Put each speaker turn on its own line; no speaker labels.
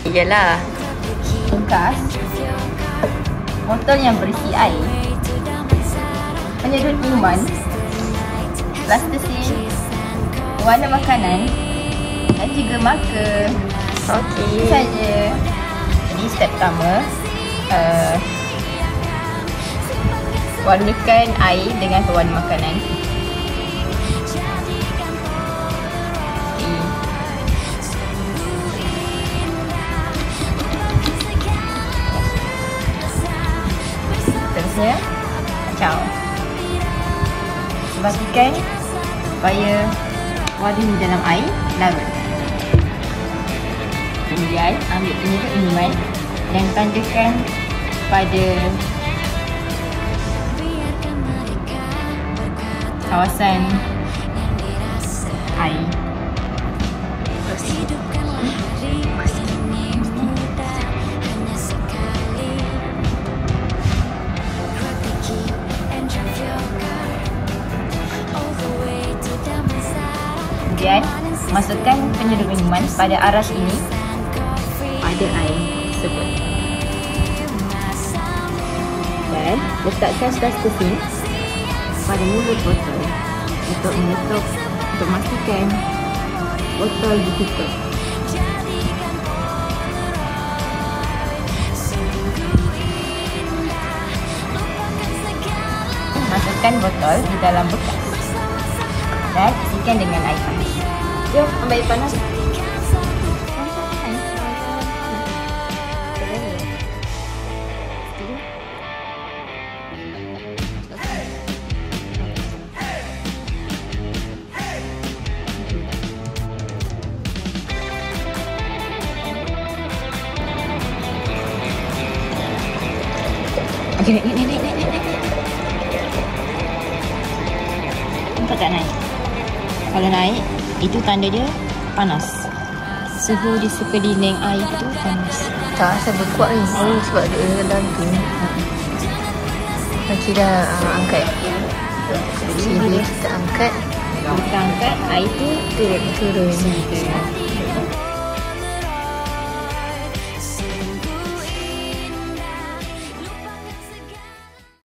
Iyalah.
Bekas botol yang berisi air, penyedut minuman, plastisin, warna makanan dan juga marker.
Okey.
Itu saja. Jadi step pertama, warnakan air dengan pewarna makanan. Seterusnya, kacau. Pastikan supaya warna di dalam air larut. Kemudian ambil penyedut minuman dan tandakan pada kawasan air. Kemudian masukkan penyedut minuman pada aras ini pada air tersebut dan letakkan plastisin pada mulut botol untuk menutup, untuk memastikan botol ditutup. Masukkan botol di dalam bekas dan isikan dengan air panas. Jom ambil air panas. Okay, naik. Nampak tak naik? Kalau naik, itu tanda dia panas. Suhu di sekeliling air tu panas.
Tak, saya berkuat ni. Oh, sebab dia dalam tu. Macam dah angkat. Jadi bila kita angkat,
Kita angkat, air tu turun.
turun.